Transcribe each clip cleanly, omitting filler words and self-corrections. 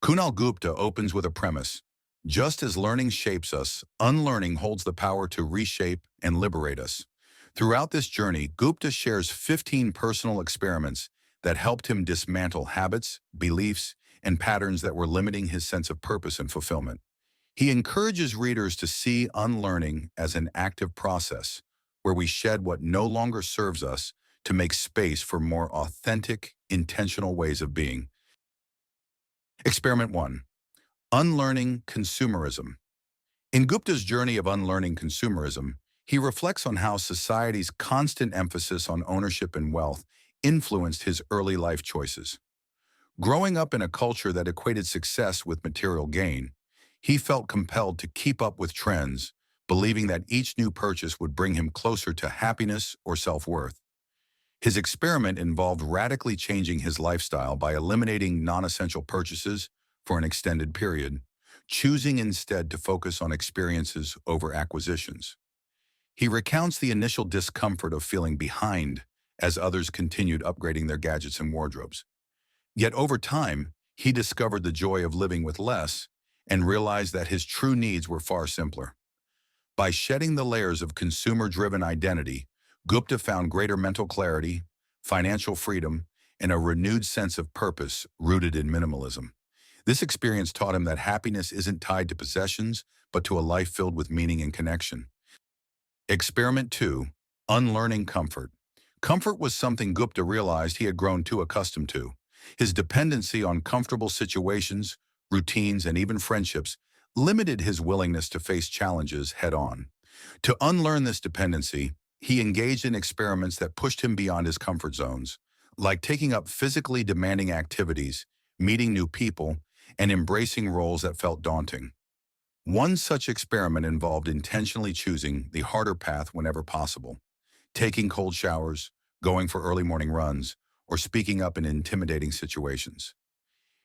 Kunal Gupta opens with a premise. Just as learning shapes us, unlearning holds the power to reshape and liberate us. Throughout this journey, Gupta shares 15 personal experiments that helped him dismantle habits, beliefs, and patterns that were limiting his sense of purpose and fulfillment. He encourages readers to see unlearning as an active process where we shed what no longer serves us to make space for more authentic, intentional ways of being. Experiment 1. Unlearning Consumerism. In Gupta's journey of unlearning consumerism, he reflects on how society's constant emphasis on ownership and wealth influenced his early life choices. Growing up in a culture that equated success with material gain, he felt compelled to keep up with trends, believing that each new purchase would bring him closer to happiness or self-worth. His experiment involved radically changing his lifestyle by eliminating non-essential purchases for an extended period, choosing instead to focus on experiences over acquisitions. He recounts the initial discomfort of feeling behind as others continued upgrading their gadgets and wardrobes. Yet over time, he discovered the joy of living with less and realized that his true needs were far simpler. By shedding the layers of consumer-driven identity, Gupta found greater mental clarity, financial freedom, and a renewed sense of purpose rooted in minimalism. This experience taught him that happiness isn't tied to possessions, but to a life filled with meaning and connection. Experiment 2. Unlearning Comfort. Comfort was something Gupta realized he had grown too accustomed to. His dependency on comfortable situations, routines, and even friendships limited his willingness to face challenges head-on. To unlearn this dependency, he engaged in experiments that pushed him beyond his comfort zones, like taking up physically demanding activities, meeting new people, and embracing roles that felt daunting. One such experiment involved intentionally choosing the harder path whenever possible, taking cold showers, going for early morning runs, or speaking up in intimidating situations.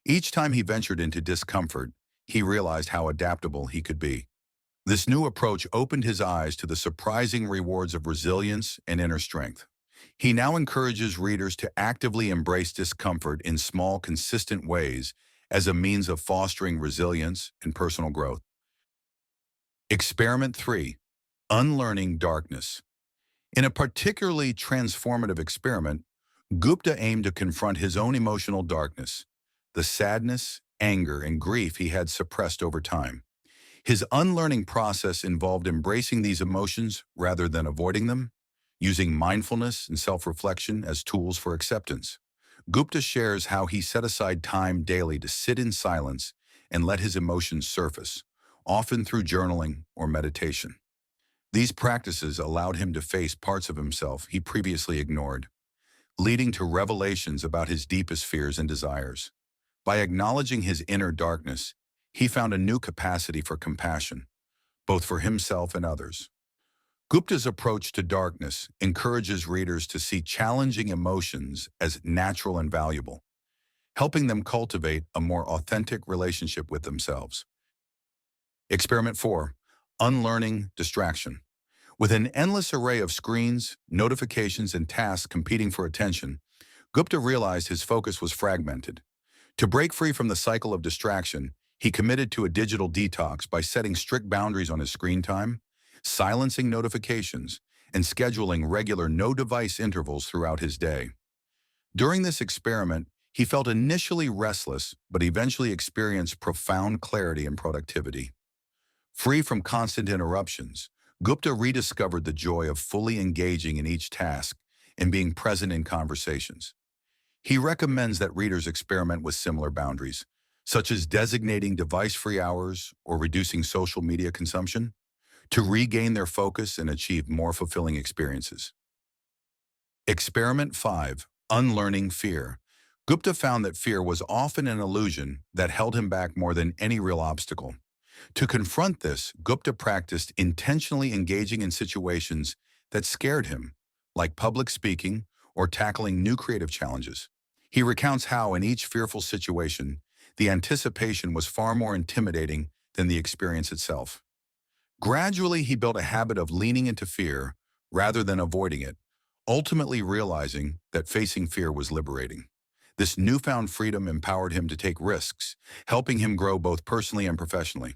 Each time he ventured into discomfort, he realized how adaptable he could be. This new approach opened his eyes to the surprising rewards of resilience and inner strength. He now encourages readers to actively embrace discomfort in small, consistent ways as a means of fostering resilience and personal growth. Experiment 3. Unlearning Darkness. In a particularly transformative experiment, Gupta aimed to confront his own emotional darkness, the sadness, anger, and grief he had suppressed over time. His unlearning process involved embracing these emotions rather than avoiding them, using mindfulness and self-reflection as tools for acceptance. Gupta shares how he set aside time daily to sit in silence and let his emotions surface, often through journaling or meditation. These practices allowed him to face parts of himself he previously ignored, leading to revelations about his deepest fears and desires. By acknowledging his inner darkness, he found a new capacity for compassion, both for himself and others. Gupta's approach to darkness encourages readers to see challenging emotions as natural and valuable, helping them cultivate a more authentic relationship with themselves. Experiment 4. Unlearning Distraction. With an endless array of screens, notifications, and tasks competing for attention, Gupta realized his focus was fragmented. To break free from the cycle of distraction, he committed to a digital detox by setting strict boundaries on his screen time, silencing notifications, and scheduling regular no-device intervals throughout his day. During this experiment, he felt initially restless, but eventually experienced profound clarity and productivity. Free from constant interruptions, Gupta rediscovered the joy of fully engaging in each task and being present in conversations. He recommends that readers experiment with similar boundaries, such as designating device-free hours or reducing social media consumption, to regain their focus and achieve more fulfilling experiences. Experiment 5. Unlearning Fear. Gupta found that fear was often an illusion that held him back more than any real obstacle. To confront this, Gupta practiced intentionally engaging in situations that scared him, like public speaking or tackling new creative challenges. He recounts how, in each fearful situation, the anticipation was far more intimidating than the experience itself. Gradually, he built a habit of leaning into fear rather than avoiding it, ultimately realizing that facing fear was liberating. This newfound freedom empowered him to take risks, helping him grow both personally and professionally.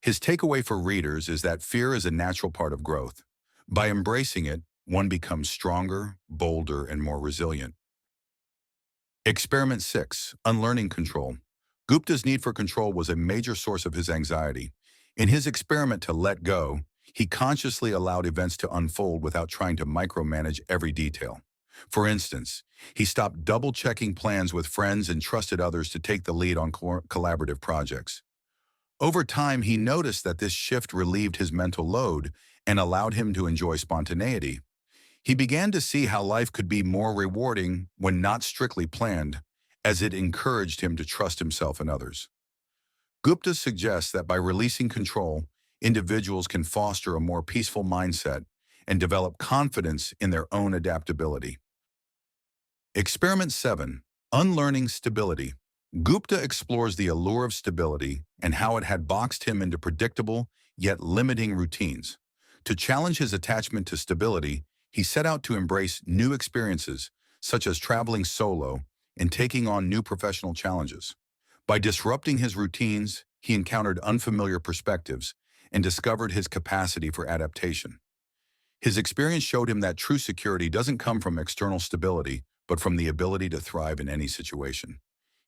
His takeaway for readers is that fear is a natural part of growth. By embracing it, one becomes stronger, bolder, and more resilient. Experiment 6, Unlearning Control. Gupta's need for control was a major source of his anxiety. In his experiment to let go, he consciously allowed events to unfold without trying to micromanage every detail. For instance, he stopped double-checking plans with friends and trusted others to take the lead on collaborative projects. Over time, he noticed that this shift relieved his mental load and allowed him to enjoy spontaneity. He began to see how life could be more rewarding when not strictly planned, as it encouraged him to trust himself and others. Gupta suggests that by releasing control, individuals can foster a more peaceful mindset and develop confidence in their own adaptability. Experiment 7, Unlearning Stability. Gupta explores the allure of stability and how it had boxed him into predictable, yet limiting routines. To challenge his attachment to stability, he set out to embrace new experiences, such as traveling solo and taking on new professional challenges. By disrupting his routines, he encountered unfamiliar perspectives and discovered his capacity for adaptation. His experience showed him that true security doesn't come from external stability, but from the ability to thrive in any situation.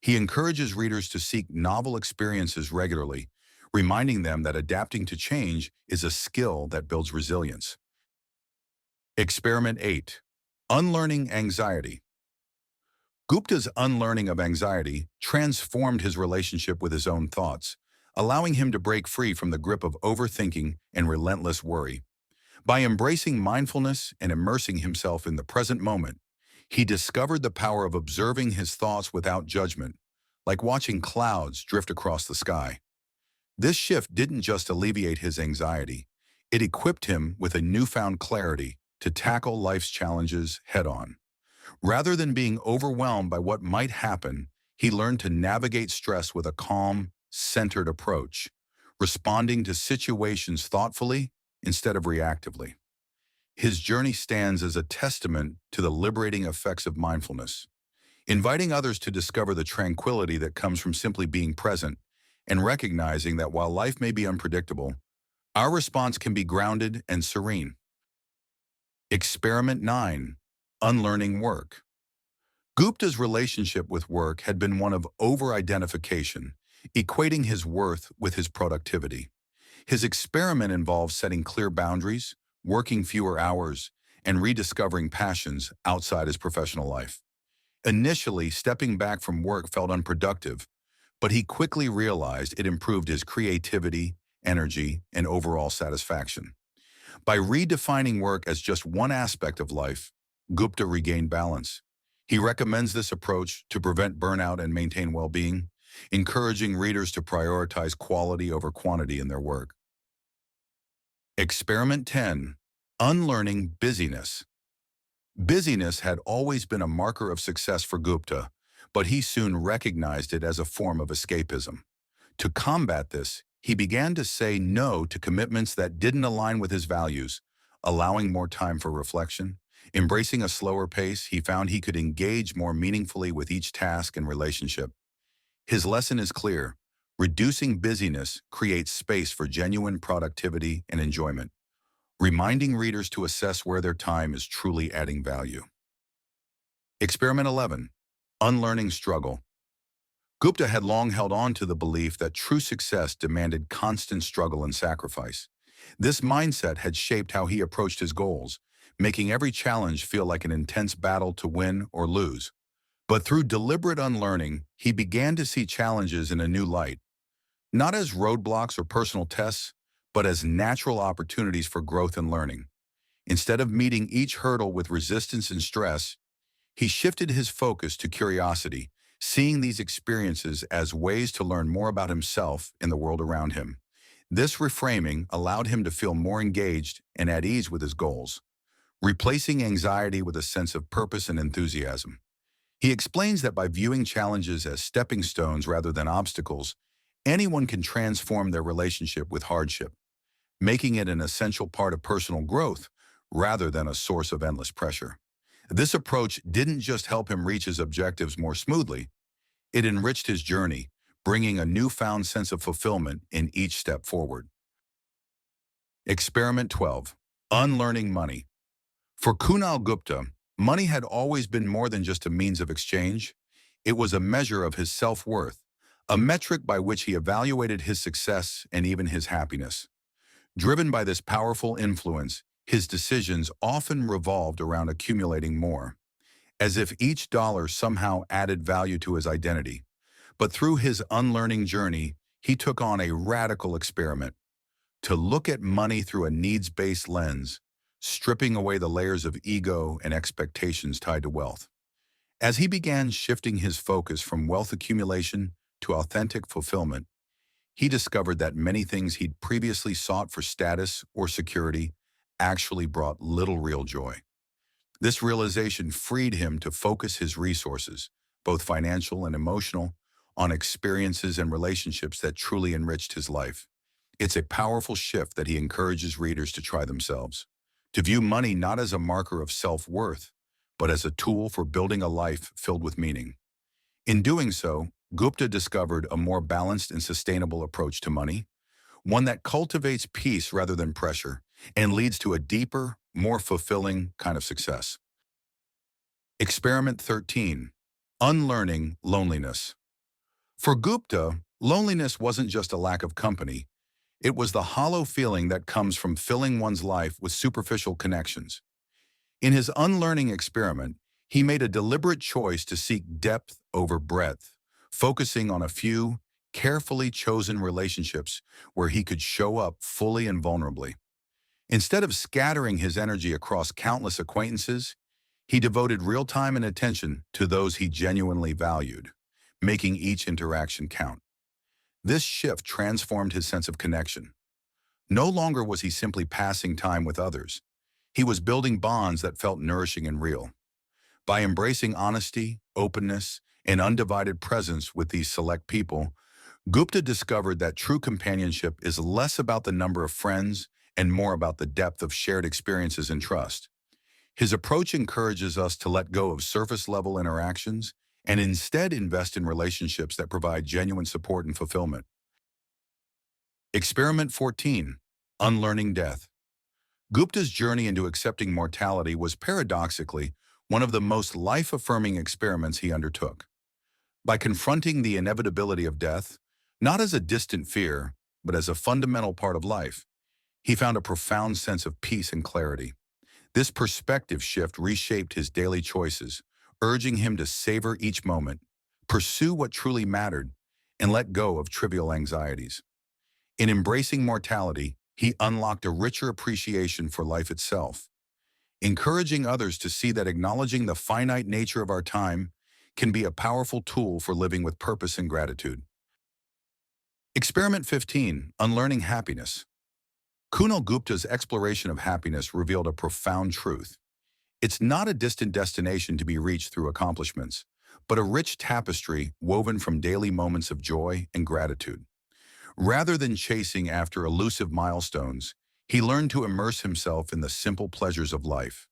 He encourages readers to seek novel experiences regularly, reminding them that adapting to change is a skill that builds resilience. Experiment 8, Unlearning Anxiety. Gupta's unlearning of anxiety transformed his relationship with his own thoughts, allowing him to break free from the grip of overthinking and relentless worry. By embracing mindfulness and immersing himself in the present moment, he discovered the power of observing his thoughts without judgment, like watching clouds drift across the sky. This shift didn't just alleviate his anxiety, it equipped him with a newfound clarity to tackle life's challenges head-on. Rather than being overwhelmed by what might happen, he learned to navigate stress with a calm, centered approach, responding to situations thoughtfully instead of reactively. His journey stands as a testament to the liberating effects of mindfulness, inviting others to discover the tranquility that comes from simply being present and recognizing that while life may be unpredictable, our response can be grounded and serene. Experiment 9, Unlearning Work. Gupta's relationship with work had been one of over-identification, equating his worth with his productivity. His experiment involved setting clear boundaries, working fewer hours, and rediscovering passions outside his professional life. Initially, stepping back from work felt unproductive, but he quickly realized it improved his creativity, energy, and overall satisfaction. By redefining work as just one aspect of life, Gupta regained balance. He recommends this approach to prevent burnout and maintain well-being, encouraging readers to prioritize quality over quantity in their work. Experiment 10, Unlearning Busyness. Busyness had always been a marker of success for Gupta, but he soon recognized it as a form of escapism. To combat this, he began to say no to commitments that didn't align with his values, allowing more time for reflection. Embracing a slower pace, he found he could engage more meaningfully with each task and relationship. His lesson is clear: reducing busyness creates space for genuine productivity and enjoyment, reminding readers to assess where their time is truly adding value. Experiment 11, Unlearning Struggle. Gupta had long held on to the belief that true success demanded constant struggle and sacrifice. This mindset had shaped how he approached his goals, making every challenge feel like an intense battle to win or lose. But through deliberate unlearning, he began to see challenges in a new light, not as roadblocks or personal tests, but as natural opportunities for growth and learning. Instead of meeting each hurdle with resistance and stress, he shifted his focus to curiosity, seeing these experiences as ways to learn more about himself and the world around him. This reframing allowed him to feel more engaged and at ease with his goals, replacing anxiety with a sense of purpose and enthusiasm. He explains that by viewing challenges as stepping stones rather than obstacles, anyone can transform their relationship with hardship, making it an essential part of personal growth rather than a source of endless pressure. This approach didn't just help him reach his objectives more smoothly, it enriched his journey, bringing a newfound sense of fulfillment in each step forward. Experiment 12. Unlearning Money. For Kunal Gupta, money had always been more than just a means of exchange. It was a measure of his self-worth, a metric by which he evaluated his success and even his happiness. Driven by this powerful influence, his decisions often revolved around accumulating more, as if each dollar somehow added value to his identity. But through his unlearning journey, he took on a radical experiment: to look at money through a needs-based lens, stripping away the layers of ego and expectations tied to wealth. As he began shifting his focus from wealth accumulation to authentic fulfillment, he discovered that many things he'd previously sought for status or security actually brought little real joy. This realization freed him to focus his resources, both financial and emotional, on experiences and relationships that truly enriched his life. It's a powerful shift that he encourages readers to try themselves, to view money not as a marker of self-worth, but as a tool for building a life filled with meaning. In doing so, Gupta discovered a more balanced and sustainable approach to money, one that cultivates peace rather than pressure, and leads to a deeper, more fulfilling kind of success. Experiment 13. Unlearning Loneliness. For Gupta, loneliness wasn't just a lack of company. It was the hollow feeling that comes from filling one's life with superficial connections. In his unlearning experiment, he made a deliberate choice to seek depth over breadth, focusing on a few, carefully chosen relationships where he could show up fully and vulnerably. Instead of scattering his energy across countless acquaintances, he devoted real time and attention to those he genuinely valued, making each interaction count. This shift transformed his sense of connection. No longer was he simply passing time with others. He was building bonds that felt nourishing and real. By embracing honesty, openness, and undivided presence with these select people, Gupta discovered that true companionship is less about the number of friends and more about the depth of shared experiences and trust. His approach encourages us to let go of surface-level interactions and instead invest in relationships that provide genuine support and fulfillment. Experiment 14. Unlearning Death. Gupta's journey into accepting mortality was paradoxically one of the most life-affirming experiments he undertook. By confronting the inevitability of death, not as a distant fear, but as a fundamental part of life, he found a profound sense of peace and clarity. This perspective shift reshaped his daily choices, urging him to savor each moment, pursue what truly mattered, and let go of trivial anxieties. In embracing mortality, he unlocked a richer appreciation for life itself, encouraging others to see that acknowledging the finite nature of our time can be a powerful tool for living with purpose and gratitude. Experiment 15. Unlearning Happiness. Kunal Gupta's exploration of happiness revealed a profound truth. It's not a distant destination to be reached through accomplishments, but a rich tapestry woven from daily moments of joy and gratitude. Rather than chasing after elusive milestones, he learned to immerse himself in the simple pleasures of life: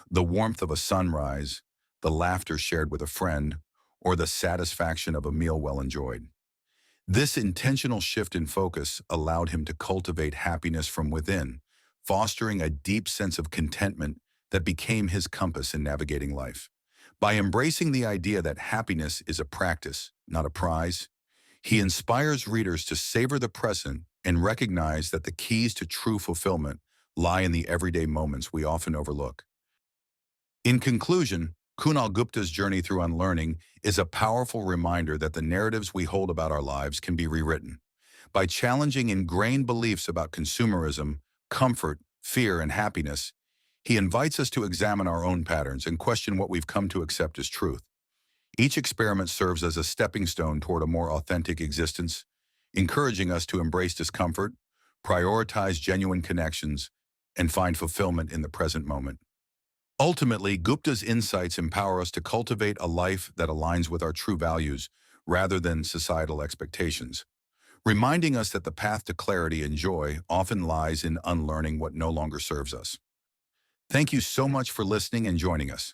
the warmth of a sunrise, the laughter shared with a friend, or the satisfaction of a meal well enjoyed. This intentional shift in focus allowed him to cultivate happiness from within, fostering a deep sense of contentment that became his compass in navigating life. By embracing the idea that happiness is a practice, not a prize, he inspires readers to savor the present and recognize that the keys to true fulfillment lie in the everyday moments we often overlook. In conclusion, Kunal Gupta's journey through unlearning is a powerful reminder that the narratives we hold about our lives can be rewritten. By challenging ingrained beliefs about consumerism, comfort, fear, and happiness, he invites us to examine our own patterns and question what we've come to accept as truth. Each experiment serves as a stepping stone toward a more authentic existence, encouraging us to embrace discomfort, prioritize genuine connections, and find fulfillment in the present moment. Ultimately, Gupta's insights empower us to cultivate a life that aligns with our true values rather than societal expectations, reminding us that the path to clarity and joy often lies in unlearning what no longer serves us. Thank you so much for listening and joining us.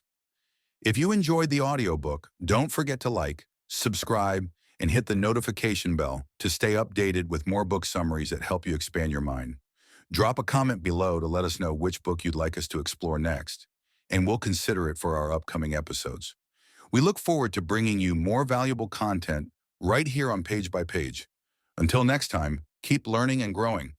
If you enjoyed the audiobook, don't forget to like, subscribe, and hit the notification bell to stay updated with more book summaries that help you expand your mind. Drop a comment below to let us know which book you'd like us to explore next, and we'll consider it for our upcoming episodes. We look forward to bringing you more valuable content right here on Page by Page. Until next time, keep learning and growing.